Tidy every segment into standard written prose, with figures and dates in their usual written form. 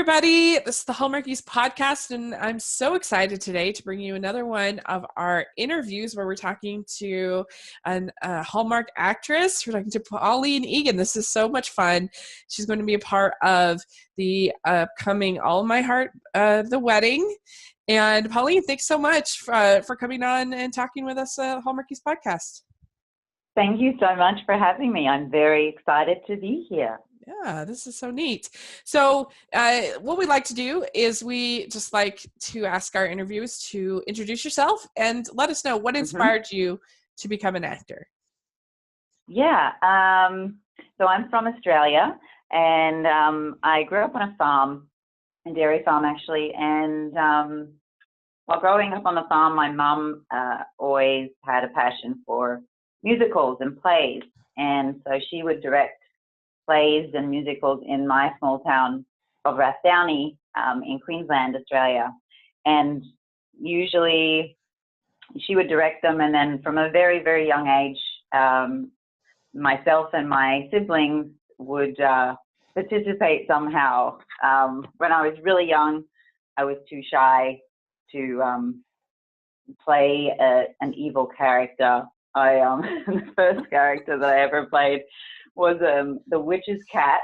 everybody. This is the Hallmarkies podcast, and I'm so excited today to bring you another one of our interviews where we're talking to a Hallmark actress. We're talking to Pauline Egan. This is so much fun. She's going to be a part of the upcoming All My Heart, the wedding. And Pauline, thanks so much for coming on and talking with us at Hallmarkies podcast. Thank you so much for having me. I'm very excited to be here. Yeah, this is so neat. So what we like to do is we just like to ask our interviewers to introduce yourself and let us know what inspired you to become an actor. Yeah, so I'm from Australia, and I grew up on a farm, a dairy farm actually, and while growing up on the farm, my mum always had a passion for musicals and plays, and so she would direct plays and musicals in my small town of Rathdowney in Queensland, Australia. And usually she would direct them, and then from a very, very young age, myself and my siblings would participate somehow. When I was really young, I was too shy to play an evil character. The first character that I ever played was the witch's cat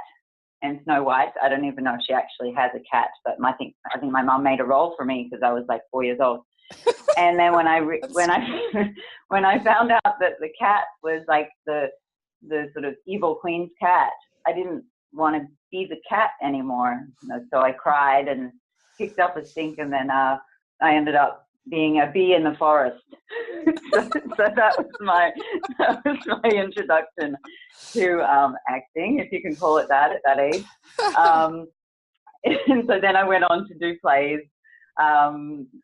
in Snow White. I don't even know if she actually has a cat, but I think my mom made a role for me because I was like 4 years old. And then when I found out that the cat was like the sort of evil queen's cat, I didn't want to be the cat anymore. So I cried and picked up a stink, and then I ended up being a bee in the forest. so that was my introduction to acting, if you can call it that at that age. And so then I went on to do plays,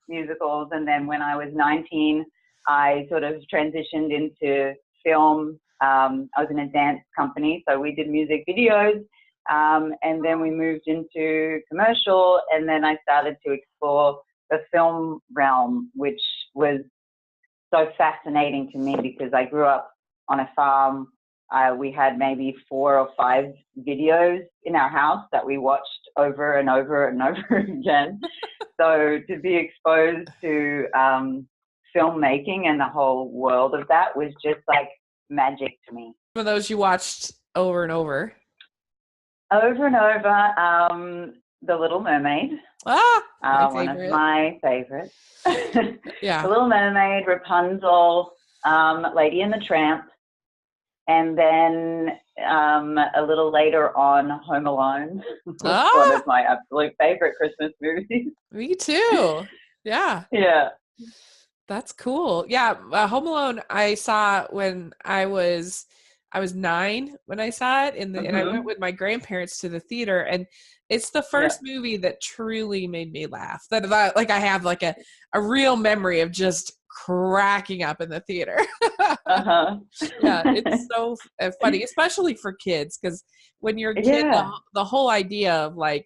musicals, and then when I was 19, I sort of transitioned into film. I was in a dance company, so we did music videos, and then we moved into commercial, and then I started to explore the film realm, which was so fascinating to me because I grew up on a farm. We had maybe 4 or 5 videos in our house that we watched over and over and over again. So to be exposed to filmmaking and the whole world of that was just like magic to me. Some of those you watched over and over? Over and over. The Little Mermaid. One of my favorites. Yeah. The Little Mermaid, Rapunzel, Lady and the Tramp, and then a little later on, Home Alone. One of my absolute favorite Christmas movies. Me too. Yeah. Yeah. That's cool. Yeah. Home Alone, I saw when I was 9 when I saw it, and I went with my grandparents to the theater, and it's the first movie that truly made me laugh. That I have like a real memory of just cracking up in the theater. Yeah, it's so funny, especially for kids, because when you're a kid, the whole idea of like,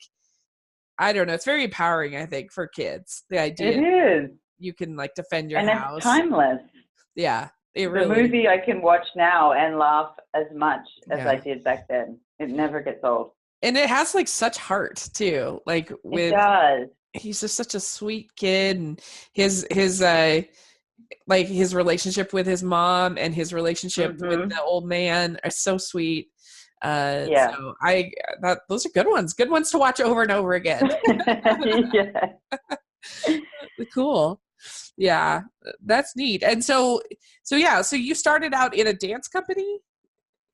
I don't know, it's very empowering, I think, for kids. The idea it is you can like defend your and house. It's timeless. Yeah. The movie I can watch now and laugh as much as I did back then. It never gets old. And it has like such heart too. Like it does. He's just such a sweet kid, and his like his relationship with his mom and his relationship with the old man are so sweet. So those are good ones to watch over and over again. Yeah. Cool. Yeah, that's neat. And so you started out in a dance company,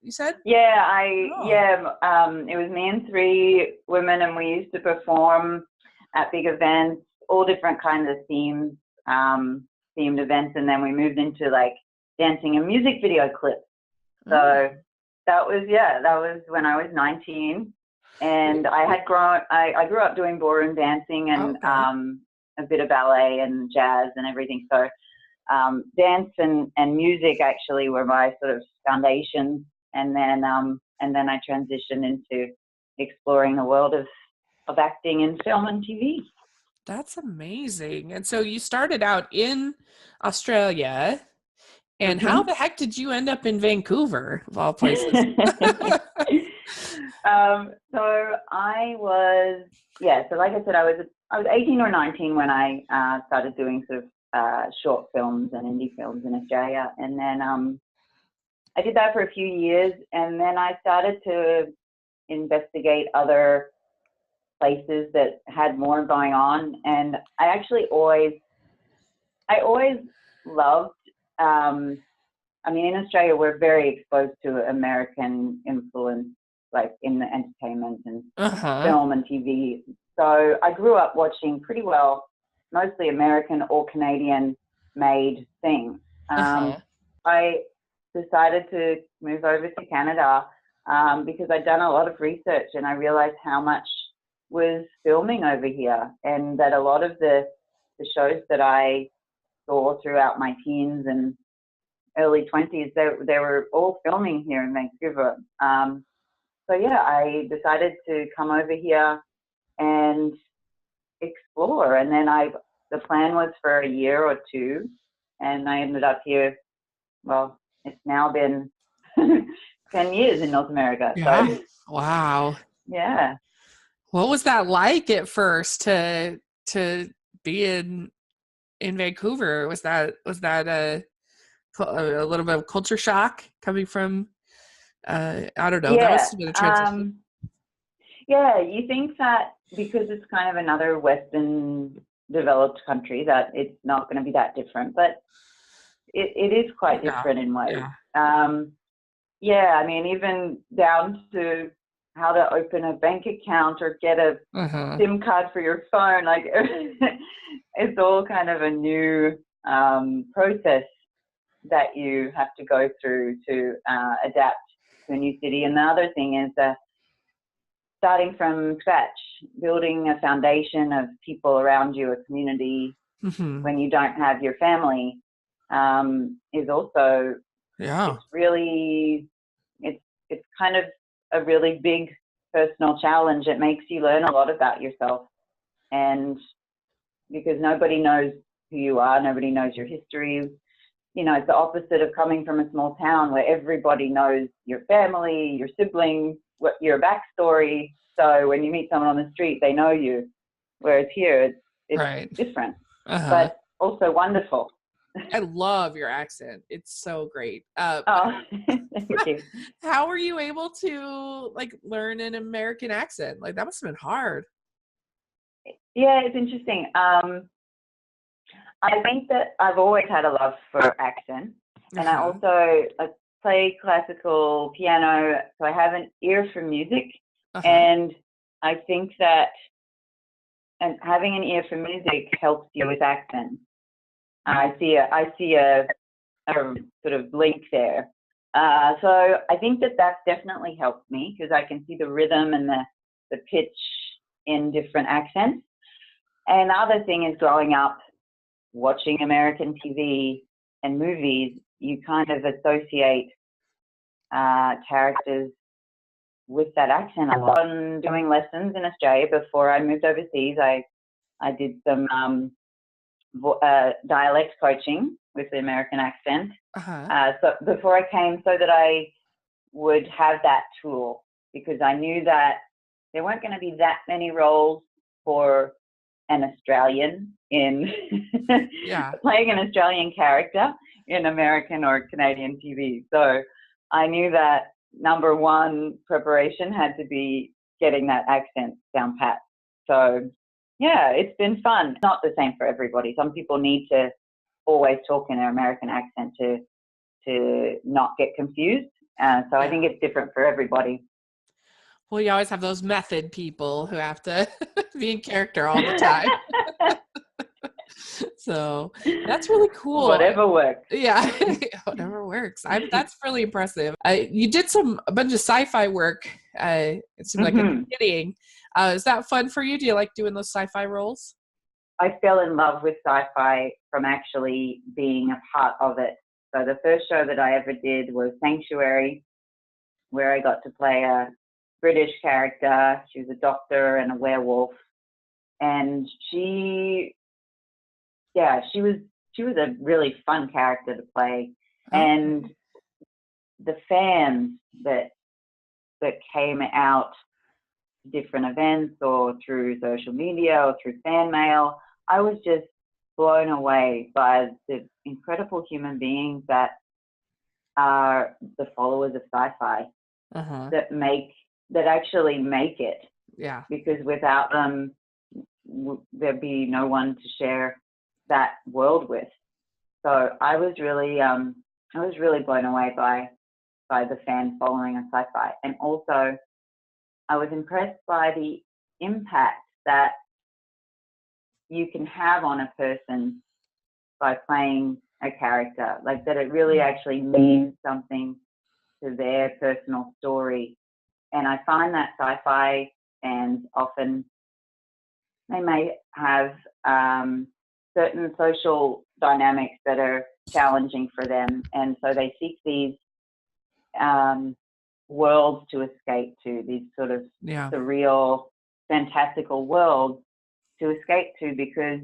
you said? Yeah, it was me and 3 women, and we used to perform at big events, all different kinds of themed events, and then we moved into like dancing and music video clips. So that was when I was 19, and I grew up doing ballroom dancing and a bit of ballet and jazz and everything. So dance and music actually were my sort of foundations. And then I transitioned into exploring the world of acting in film and TV. That's amazing. And so you started out in Australia, and how the heck did you end up in Vancouver, of all places? So I was, so like I said, I was 18 or 19 when I started doing sort of short films and indie films in Australia. And then I did that for a few years, and then I started to investigate other places that had more going on. And I actually always loved, I mean, in Australia, we're very exposed to American influence, like in the entertainment and film and TV. So I grew up watching pretty well, mostly American or Canadian made things. I decided to move over to Canada because I'd done a lot of research, and I realized how much was filming over here, and that a lot of the shows that I saw throughout my teens and early 20s, they were all filming here in Vancouver. So yeah, I decided to come over here and explore. And then the plan was for a year or two, and I ended up here. Well, it's now been 10 years in North America. Yeah. So, wow. Yeah. What was that like at first to be in Vancouver? Was that a little bit of culture shock coming from I don't know. That must have been a transition. Yeah, you think that because it's kind of another Western developed country that it's not going to be that different, but it is quite different in ways. I mean, even down to how to open a bank account or get a SIM card for your phone, like it's all kind of a new process that you have to go through to adapt to a new city. And the other thing is starting from scratch, building a foundation of people around you, a community, when you don't have your family, is also, it's really, it's kind of a really big personal challenge. It makes you learn a lot about yourself. And because nobody knows who you are, nobody knows your history. You know, it's the opposite of coming from a small town where everybody knows your family, your siblings, what your backstory. So when you meet someone on the street, they know you. Whereas here, it's different, but also wonderful. I love your accent. It's so great. Thank you. How were you able to learn an American accent? Like, that must have been hard. Yeah, it's interesting. I think that I've always had a love for accent, and I also play classical piano, so I have an ear for music, and I think that having an ear for music helps you with accent. I see a sort of link there. So I think that definitely helped me because I can see the rhythm and the pitch in different accents. And the other thing is, growing up watching American TV and movies, you kind of associate characters with that accent a lot. I'm doing lessons in Australia before I moved overseas. I did some dialect coaching with the American accent. So before I came, so that I would have that tool, because I knew that there weren't going to be that many roles for an Australian in playing an Australian character in American or Canadian TV. So I knew that number one preparation had to be getting that accent down pat. So yeah, it's been fun. It's not the same for everybody. Some people need to always talk in their American accent to not get confused. So I think it's different for everybody. Well, you always have those method people who have to be in character all the time. So that's really cool. Whatever works. Yeah, whatever works. That's really impressive. You did a bunch of sci-fi work. It seemed like at the beginning. Is that fun for you? Do you like doing those sci-fi roles? I fell in love with sci-fi from actually being a part of it. So the first show that I ever did was Sanctuary, where I got to play a British character. She was a doctor and a werewolf, and she was a really fun character to play. And the fans that that came out different events or through social media or through fan mail, I was just blown away by the incredible human beings that are the followers of sci-fi that actually make it. Yeah. Because without them, there'd be no one to share that world with. So I was really blown away by the fan following of sci-fi, and also I was impressed by the impact that you can have on a person by playing a character, like that it really actually means something to their personal story. And I find that sci-fi fans often, they may have certain social dynamics that are challenging for them, and so they seek these worlds to escape to, these sort of surreal, fantastical worlds to escape to, because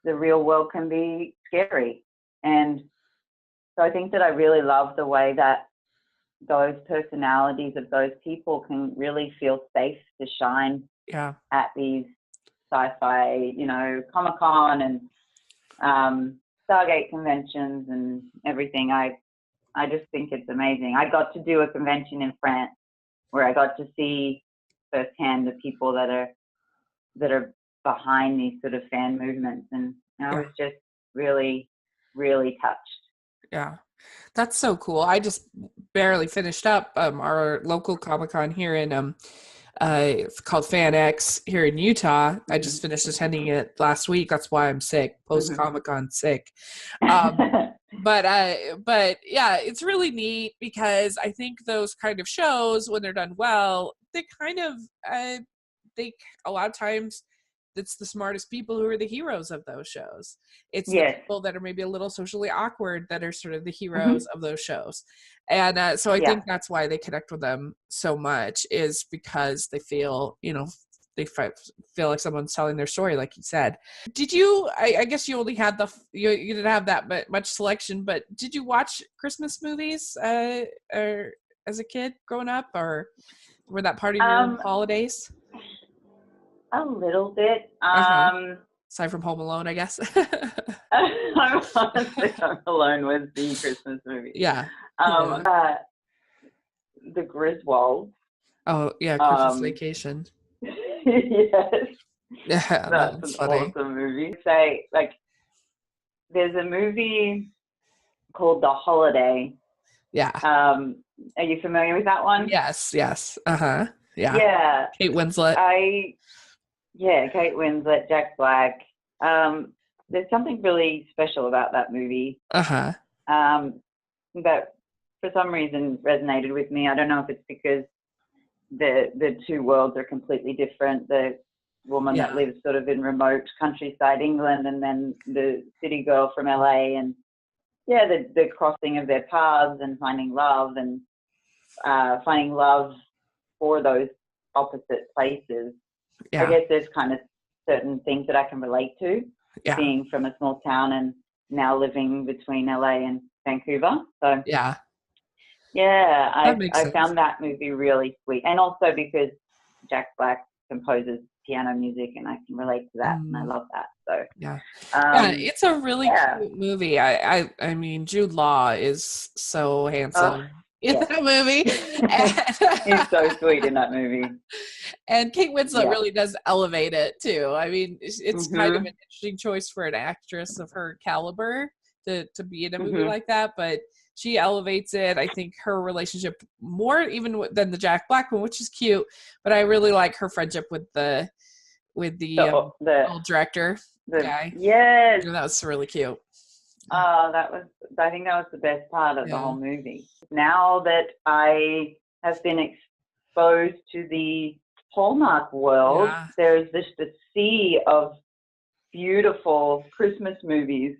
the real world can be scary. And so I think that I really love the way that those personalities of those people can really feel safe to shine at these sci-fi, Comic-Con and Stargate conventions and everything. I just think it's amazing. I got to do a convention in France where I got to see firsthand the people that are behind these sort of fan movements, and I was just really, really touched. Yeah, that's so cool. I just barely finished up our local Comic-Con here in it's called Fan X here in Utah. I just finished attending it last week. That's why I'm sick, post Comic-Con sick. But yeah, it's really neat because I think those kind of shows, when they're done well, they kind of they a lot of times it's the smartest people who are the heroes of those shows. It's the people that are maybe a little socially awkward that are sort of the heroes of those shows. And so I think that's why they connect with them so much, is because they feel, they feel like someone's telling their story, like you said. Did you, I guess you only had you didn't have that much selection, but did you watch Christmas movies or as a kid growing up, or were that part of your holidays? A little bit. Aside from Home Alone, I guess. Honestly, Home Alone was the Christmas movie. Yeah. The Griswolds. Oh, yeah, Christmas Vacation. Yes. Yeah, that's an funny. awesome movie. Say, like, there's a movie called The Holiday. Yeah. Are you familiar with that one? Yes. Yeah. Yeah. Kate Winslet. Kate Winslet, Jack Black. There's something really special about that movie. That for some reason resonated with me. I don't know if it's because the two worlds are completely different. The woman that lives sort of in remote countryside England, and then the city girl from LA, and the crossing of their paths and finding love for those opposite places. I guess there's kind of certain things that I can relate to, being from a small town and now living between LA and Vancouver. So I found that movie really sweet, and also because Jack Black composes piano music, and I can relate to that, and I love that. So it's a really cute movie. I mean, Jude Law is so handsome in that movie. He's so sweet in that movie. And Kate Winslet really does elevate it too. I mean, it's kind of an interesting choice for an actress of her caliber to be in a movie like that, but she elevates it. I think her relationship more even than the Jack Black one, which is cute, but I really like her friendship with the old director guy. Yes. That was really cute. I think that was the best part of the whole movie. Now that I have been exposed to the Hallmark world, there's just a sea of beautiful Christmas movies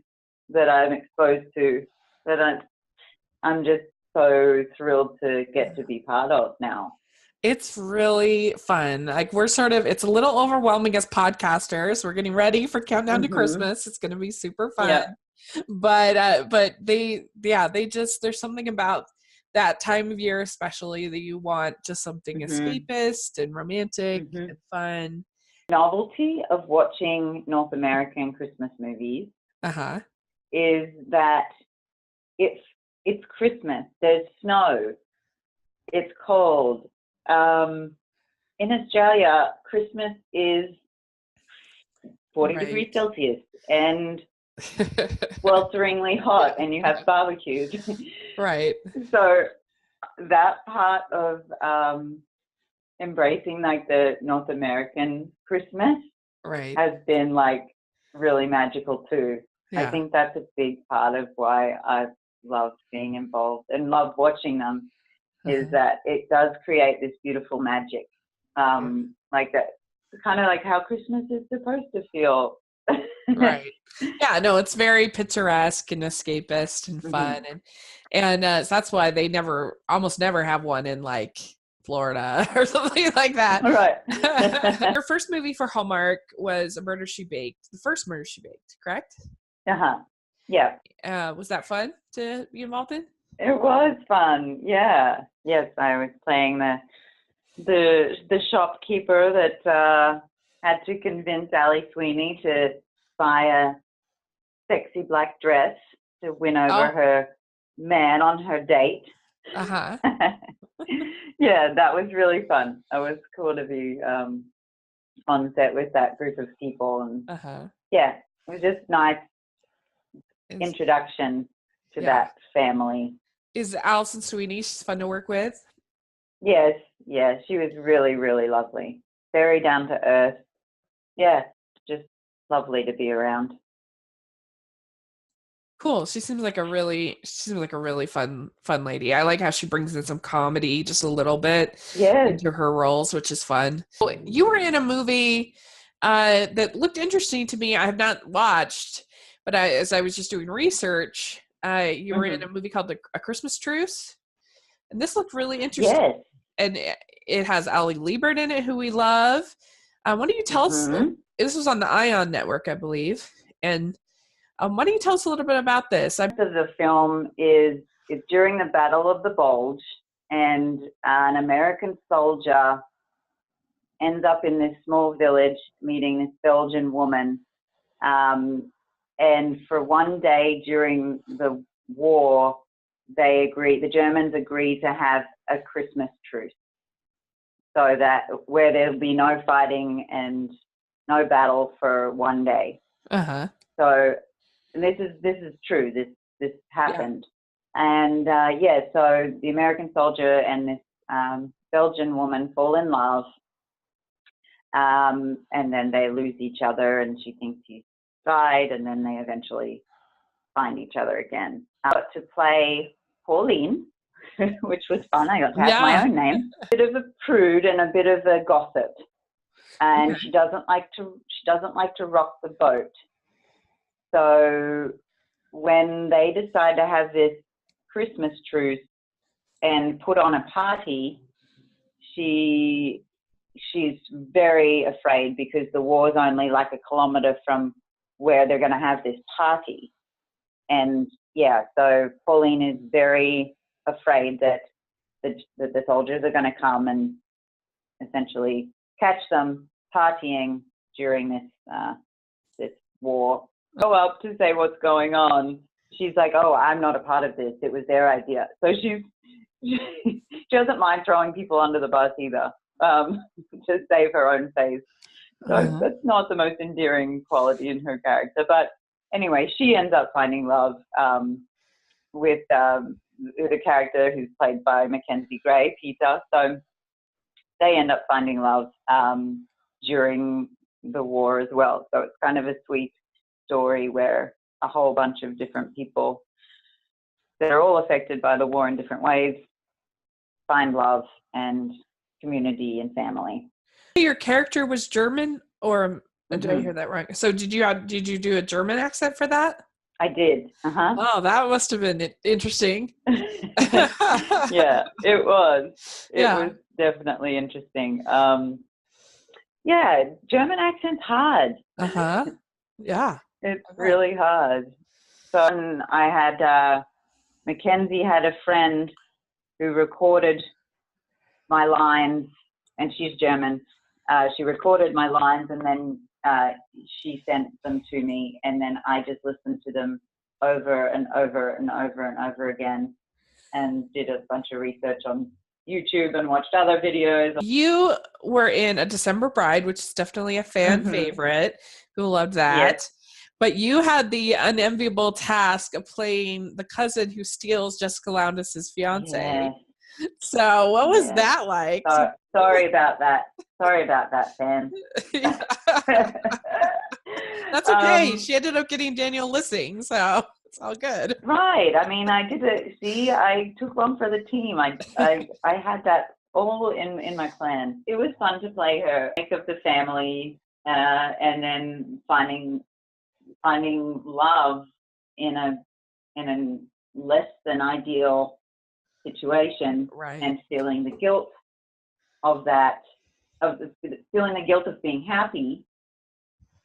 that I'm exposed to that I'm just so thrilled to get to be part of now. It's really fun. Like, it's a little overwhelming as podcasters. We're getting ready for Countdown to Christmas. It's going to be super fun. But there's something about that time of year, especially, that you want just something escapist and romantic and fun. Novelty of watching North American Christmas movies is that it's Christmas. There's snow. It's cold. In Australia, Christmas is 40 degrees Celsius and swelteringly hot, and you have barbecues. Right. So that part of embracing like the North American Christmas has been like really magical too. I think that's a big part of why I love being involved and love watching them, is that it does create this beautiful magic. Like that, kind of like how Christmas is supposed to feel. Right. Yeah, no, it's very picturesque and escapist and fun. And so that's why they almost never have one in like Florida or something like that. Right. Your first movie for Hallmark was A Murder, She Baked. The first Murder, She Baked, correct? Yeah. Was that fun to be involved in? It was fun. Yeah. Yes, I was playing the shopkeeper that had to convince Allie Sweeney to buy a sexy black dress to win over her man on her date. Yeah, that was really fun. It was cool to be on set with that group of people, and yeah, it was just nice introduction to that family. Is Alison Sweeney fun to work with? Yes, she was really, really lovely. Very down to earth. Yeah, just lovely to be around. Cool. She seems like a really fun lady. I like how she brings in some comedy just a little bit into her roles, which is fun. You were in a movie that looked interesting to me. I have not watched, but as I was just doing research, you were in a movie called A Christmas Truce, and this looked really interesting. Yes. And it has Ali Liebert in it, who we love. Why don't you tell us? This was on the Ion Network, I believe. And why don't you tell us a little bit about this? The film is during the Battle of the Bulge, and an American soldier ends up in this small village meeting this Belgian woman. And for one day during the war, the Germans agree to have a Christmas truce, so that where there'll be no fighting and no battle for one day. So this is true. This happened, and so the American soldier and this Belgian woman fall in love, and then they lose each other, and she thinks he's died, and then they eventually find each other again. I got to play Pauline, which was fun. I got to have my own name. A bit of a prude and a bit of a gossip, and she doesn't like to rock the boat. So when they decide to have this Christmas truce and put on a party, she's very afraid, because the war's only like a kilometer from where they're going to have this party. And so Pauline is very afraid that the soldiers are going to come and essentially catch them partying during this war. Go up to say what's going on. She's like, "Oh, I'm not a part of this. It was their idea." So she doesn't mind throwing people under the bus either, to save her own face. So that's not the most endearing quality in her character. But anyway, she ends up finding love with a character who's played by Mackenzie Gray, Peter. So they end up finding love during the war as well. So it's kind of a sweet story where a whole bunch of different people that are all affected by the war in different ways find love and community and family. Your character was German, or did I hear that wrong? So did you do a German accent for that? I did. Oh, that must have been interesting. Yeah, it was. It was definitely interesting. German accent's hard. Yeah. It's really hard. So I had Mackenzie had a friend who recorded my lines, and she's German. She recorded my lines, and then she sent them to me, and then I just listened to them over and over and over and over again, and did a bunch of research on YouTube and watched other videos. You were in A December Bride, which is definitely a fan favorite. Who loved that? Yes. But you had the unenviable task of playing the cousin who steals Jessica Loudis's fiance. Yes. So what was that like? Sorry about that. Sorry about that, Sam. That's okay. She ended up getting Daniel Lissing, so it's all good. Right. I mean, I did it. See, I took one for the team. I had that all in my plan. It was fun to play her, make of the family, and then finding love in a less than ideal situation, right, and feeling the guilt of that, feeling the guilt of being happy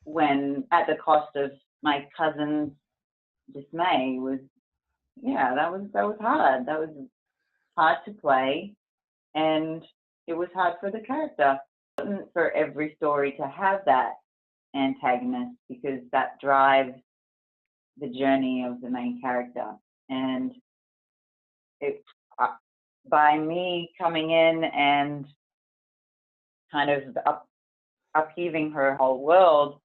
when at the cost of my cousin's dismay was, that was hard. That was hard to play, and it was hard for the character. It wasn't for every story to have that antagonist, because that drives the journey of the main character. And by me coming in and kind of upheaving her whole world,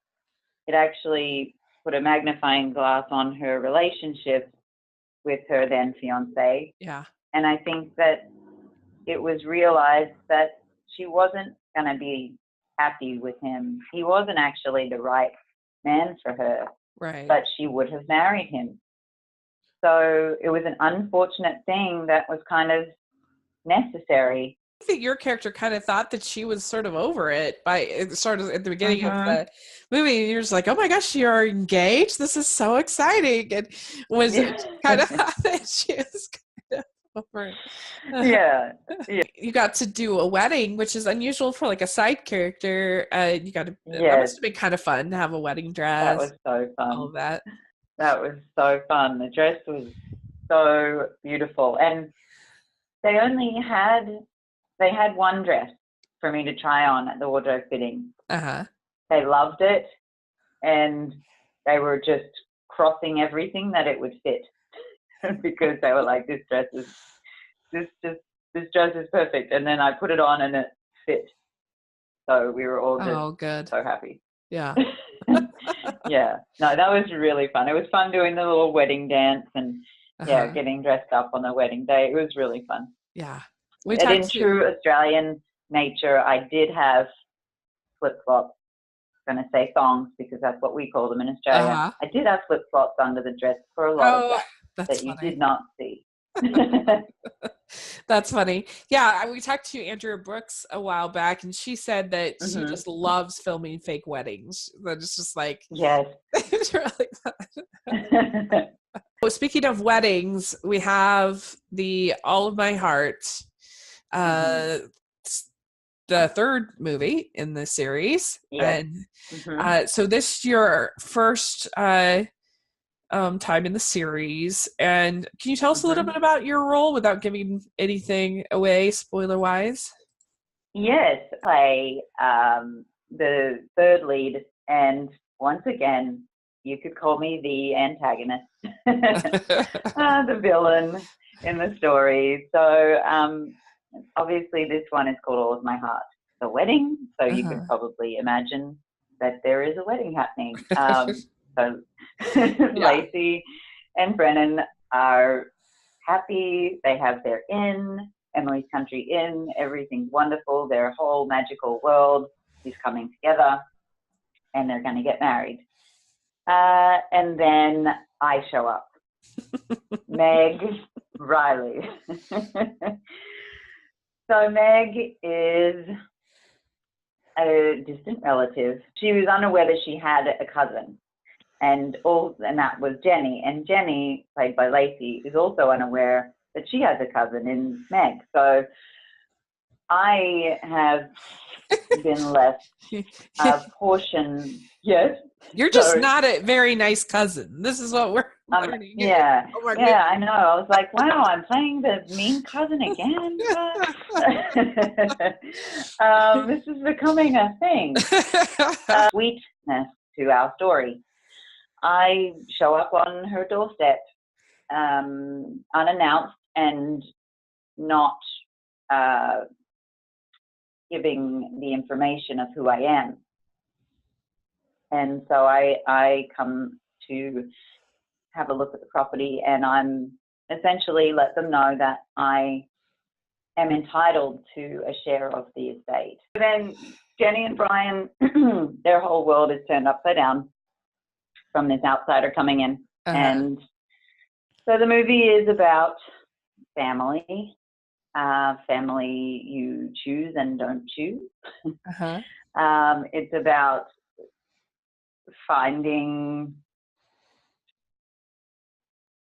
it actually put a magnifying glass on her relationship with her then fiance. Yeah. And I think that it was realized that she wasn't going to be happy with him. He wasn't actually the right man for her. Right. But she would have married him. So it was an unfortunate thing that was kind of necessary. I think your character kind of thought that she was sort of over it sort of at the beginning of the movie. You're just like, oh my gosh, you're engaged? This is so exciting. And was kind of thought that she was kind of over it. Yeah. You got to do a wedding, which is unusual for like a side character. You got to, that must have been kind of fun to have a wedding dress. That was so fun. All of that. That was so fun. The dress was so beautiful. And they had one dress for me to try on at the wardrobe fitting. They loved it, and they were just crossing everything that it would fit because they were like, this dress is perfect. And then I put it on and it fit. So we were all just so happy. Yeah. Yeah. No, that was really fun. It was fun doing the little wedding dance and getting dressed up on the wedding day. It was really fun. Yeah. And in true Australian nature, I did have flip-flops. I'm going to say thongs because that's what we call them in Australia. I did have flip-flops under the dress for a lot of that you did not see. That's funny. Yeah, we talked to Andrea Brooks a while back, and she said that she just loves filming fake weddings. That it's just like, yes, it's really fun. Well, speaking of weddings, we have the All of My Heart, the third movie in the series, and so this is your first time in the series. And can you tell us a little bit about your role without giving anything away, spoiler-wise? Yes, I play the third lead, and once again, you could call me the antagonist, the villain in the story. So obviously this one is called All of My Heart, the wedding. So you could probably imagine that there is a wedding happening. So Lacey and Brennan are happy. They have their inn, Emily's Country Inn. Everything's wonderful. Their whole magical world is coming together, and they're going to get married. And then I show up. Meg Riley. So Meg is a distant relative. She was unaware that she had a cousin. And that was Jenny. And Jenny, played by Lacey, is also unaware that she has a cousin in Meg. So I have been left a portion. Yes. You're just not a very nice cousin. This is what we're learning. Yeah. Oh yeah, I know. I was like, wow, I'm playing the mean cousin again. This is becoming a thing. Sweetness to our story. I show up on her doorstep unannounced and not giving the information of who I am. And so I come to have a look at the property, and I'm essentially let them know that I am entitled to a share of the estate. Then Jenny and Brian, their whole world is turned upside down from this outsider coming in. And so the movie is about family, family you choose and don't choose. It's about finding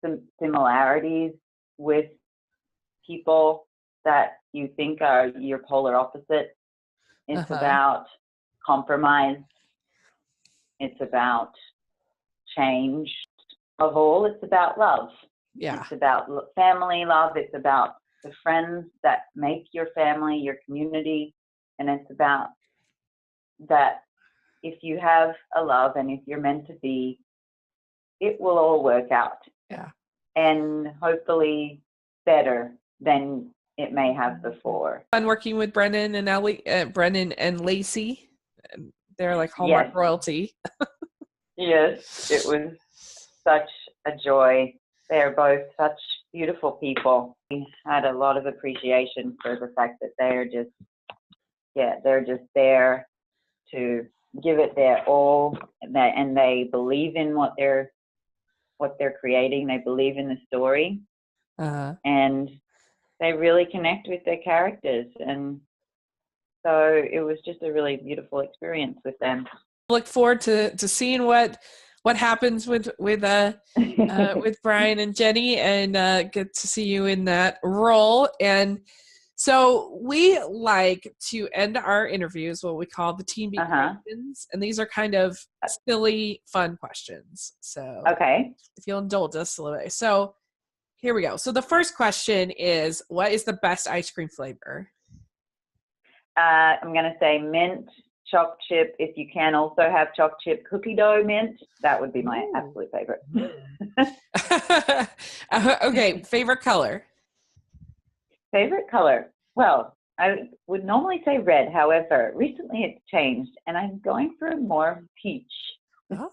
some similarities with people that you think are your polar opposite. It's about compromise. It's about change. Of all, it's about love. Yeah. It's about family love. It's about the friends that make your family, your community. And it's about that if you have a love and if you're meant to be, it will all work out. Yeah. And hopefully better than it may have before. I'm working with Brennan and Lacey. They're like Hallmark royalty. Yes, it was such a joy. They're both such beautiful people. We had a lot of appreciation for the fact that they're just there to give it their all, and they believe in what they're creating. They believe in the story, and they really connect with their characters, and so it was just a really beautiful experience with them. Look forward to seeing what happens with Brian and Jenny, and get to see you in that role. And so we like to end our interviews what we call the Teen Beat questions, and these are kind of silly, fun questions. So if you'll indulge us a little bit. So here we go. So the first question is, what is the best ice cream flavor? I'm going to say mint choc chip. If you can also have choc chip cookie dough mint, that would be my absolute favorite. Okay, favorite color? Favorite color? Well, I would normally say red. However, recently it's changed, and I'm going for more peach.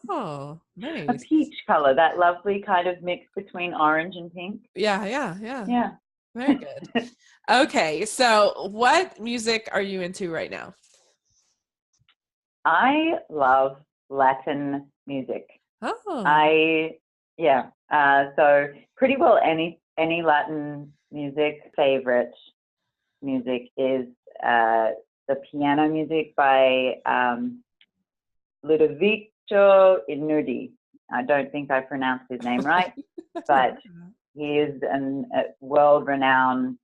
Oh, nice. A peach color, that lovely kind of mix between orange and pink. Yeah. Very good. Okay, so what music are you into right now? I love Latin music. Oh. So pretty well any Latin music. Favorite music is the piano music by Ludovico Einaudi. I don't think I pronounced his name right, but he is a world-renowned,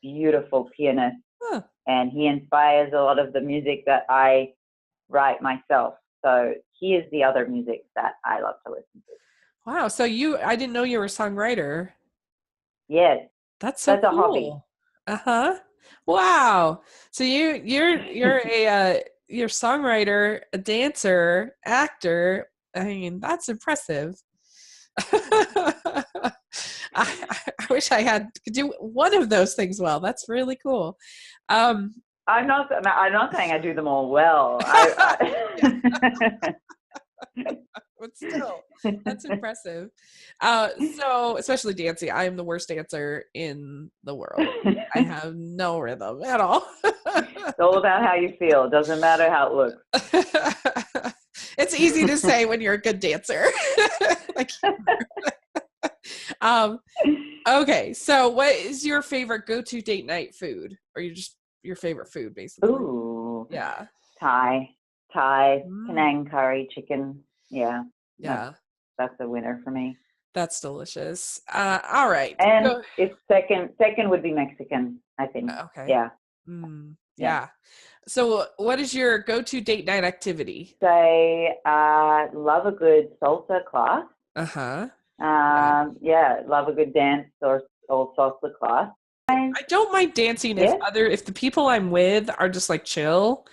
beautiful pianist, and he inspires a lot of the music that I write myself. So he is the other music that I love to listen to. Wow. So I didn't know you were a songwriter. Yes. That's so cool. A hobby. Wow. So you're you're a songwriter, a dancer, actor. I mean, that's impressive. I wish I could do one of those things well. That's really cool. I'm not saying I do them all well. But still, that's impressive. So especially dancing, I am the worst dancer in the world. I have no rhythm at all. It's all about how you feel. It doesn't matter how it looks. It's easy to say when you're a good dancer. Okay, so what is your favorite go-to date night food, or your favorite food, basically? Ooh, yeah, Thai, Penang curry chicken. Yeah, that's a winner for me. That's delicious. All right, and it's second would be Mexican, I think. Okay, yeah, Yeah. So what is your go-to date night activity? Say, love a good salsa class. Uh-huh. Love a good dance or salsa class. I don't mind dancing if the people I'm with are just like chill.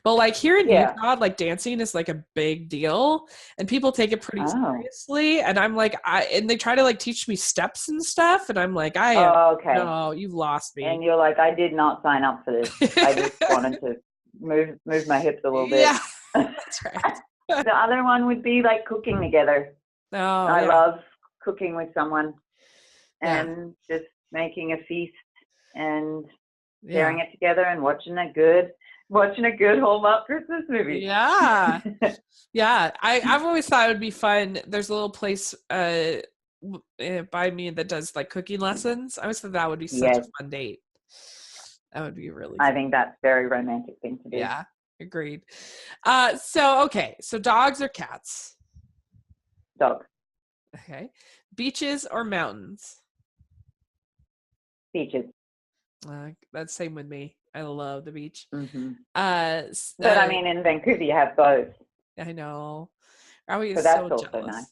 But like here in Utah, like dancing is like a big deal and people take it pretty seriously. And I'm like, and they try to like teach me steps and stuff. And I'm like, no, you've lost me. And you're like, I did not sign up for this. I just wanted to move my hips a little bit. Yeah, that's right. The other one would be like cooking together. Oh, I love cooking with someone and just making a feast and sharing it together and watching a good Hallmark Christmas movie. Yeah. Yeah. I've always thought it would be fun. There's a little place by me that does like cooking lessons. I always thought that would be such a fun date. That would be really fun. I think that's a very romantic thing to do. Yeah, agreed. So dogs or cats? Dog. Okay. Beaches or mountains? Beaches. That's same with me. I love the beach. Mm-hmm. But I mean, in Vancouver, you have both. I know. So that's so also jealous.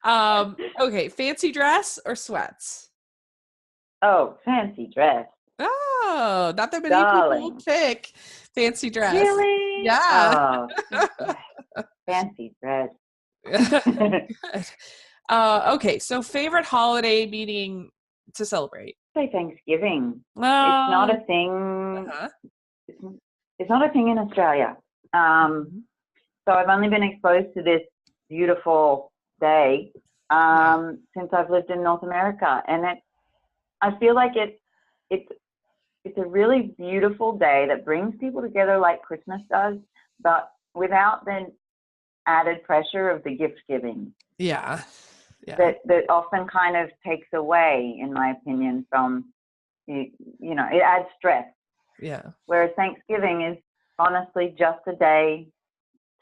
Nice. Okay, fancy dress or sweats? Oh, fancy dress. Oh, not that many people pick fancy dress. Really? Yeah. Oh, fancy dress. Okay, so favorite holiday meeting to celebrate? Say Thanksgiving. It's not a thing. It's not a thing in Australia. So I've only been exposed to this beautiful day since I've lived in North America, and I feel like it's a really beautiful day that brings people together like Christmas does, but without the added pressure of the gift giving. Yeah. That often kind of takes away, in my opinion, from it adds stress. Yeah. Whereas Thanksgiving is honestly just a day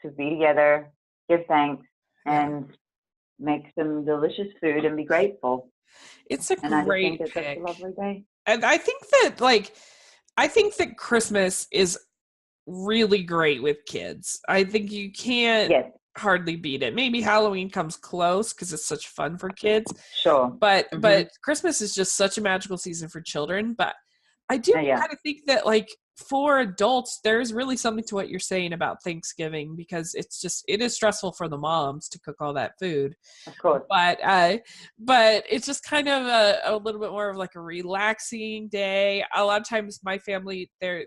to be together, give thanks, and make some delicious food and be grateful. It's a great pick. That's a lovely day. And I think that Christmas is really great with kids. I think you can't hardly beat it. Maybe Halloween comes close because it's such fun for kids. Sure. But Christmas is just such a magical season for children. But I do kind of think that like for adults, there's really something to what you're saying about Thanksgiving because it is stressful for the moms to cook all that food. Of course. But it's just kind of a little bit more of like a relaxing day. A lot of times my family, the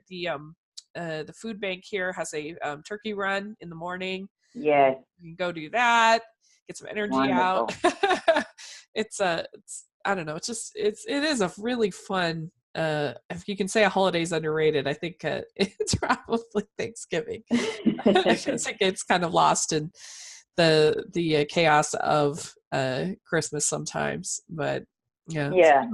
food bank here has a turkey run in the morning. Yes. You can go do that, get some energy out. It's I don't know. It is a really fun, if you can say a holiday is underrated, I think it's probably Thanksgiving. I think it's kind of lost in the chaos of Christmas sometimes, but yeah.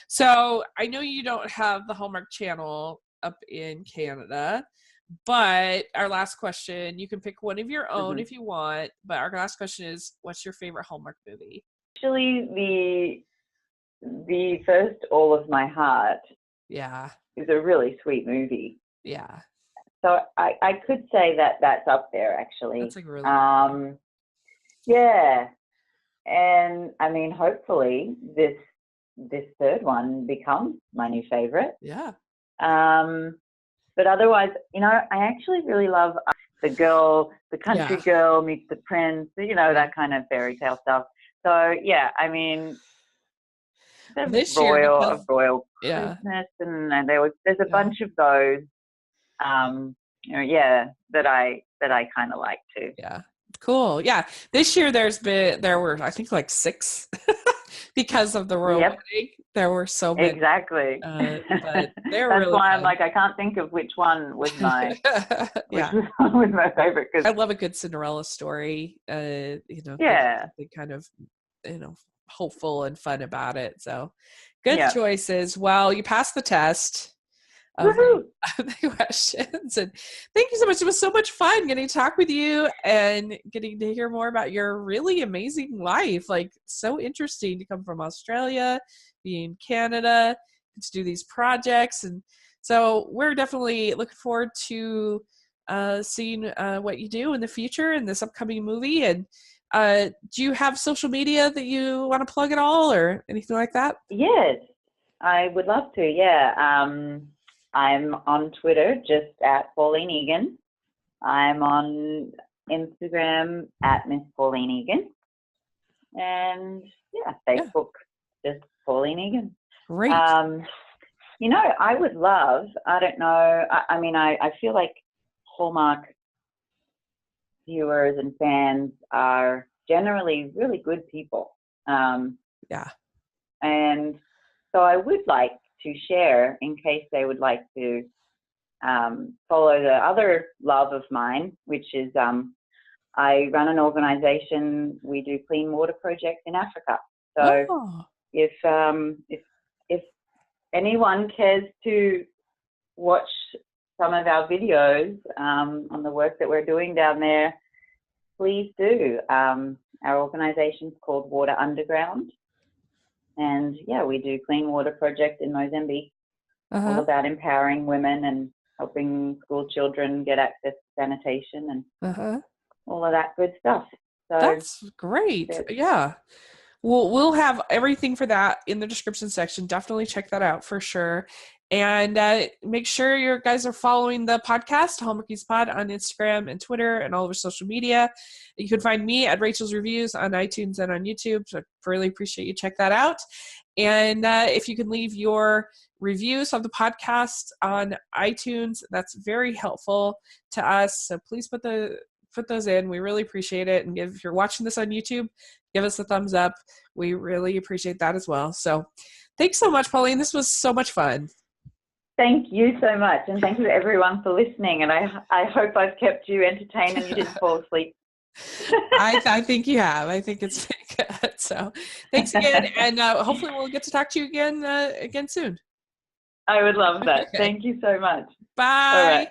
So I know you don't have the Hallmark Channel up in Canada, but our last question, you can pick one of your own if you want, but our last question is, what's your favorite Hallmark movie? Actually, the first All of My Heart is a really sweet movie. Yeah. So I could say that that's up there, actually. That's like really yeah. And I mean, hopefully this third one becomes my new favorite. Yeah. But otherwise, I actually really love the country girl meets the prince, that kind of fairy tale stuff. So yeah, I mean, there's royal Christmas, and there's a bunch of those, that I kind of like too. Yeah. Cool. Yeah. This year there were, I think, like 6 because of the royal wedding. There were so many. Exactly. But they're That's really why fun. I'm like, I can't think of which one was my was my favorite. I love a good Cinderella story. Kind of, hopeful and fun about it. So good choices. Well, you passed the test of the questions, and thank you so much. It was so much fun getting to talk with you and getting to hear more about your really amazing life. Like, so interesting to come from Australia, be in Canada, to do these projects. And so we're definitely looking forward to seeing what you do in the future in this upcoming movie. And do you have social media that you want to plug at all or anything like that? Yes, I would love to. Yeah. I'm on Twitter, just at Pauline Egan. I'm on Instagram at Miss Pauline Egan. And yeah, Facebook, just Pauline Egan. Great. You know, I would love, I don't know, I mean, I feel like Hallmark viewers and fans are generally really good people. Yeah. And so I would like to share, in case they would like to follow the other love of mine, which is I run an organization. We do clean water projects in Africa. So if anyone cares to watch some of our videos on the work that we're doing down there, please do. Our organization is called Water Underground. And yeah, we do clean water projects in Mozambique, all about empowering women and helping school children get access to sanitation and all of that good stuff. So that's great. Yeah. We'll have everything for that in the description section. Definitely check that out for sure. And make sure you guys are following the podcast, Hallmarkies Pod, on Instagram and Twitter and all over social media. You can find me at Rachel's Reviews on iTunes and on YouTube. So I really appreciate you check that out. And if you can leave your reviews of the podcast on iTunes, that's very helpful to us. So please put those in. We really appreciate it. And if you're watching this on YouTube, give us a thumbs up. We really appreciate that as well. So thanks so much, Pauline. This was so much fun. Thank you so much. And thank you everyone for listening. And I hope I've kept you entertained and you didn't fall asleep. I think you have. I think it's been good. So thanks again. And hopefully we'll get to talk to you again soon. I would love that. Okay. Thank you so much. Bye. All right.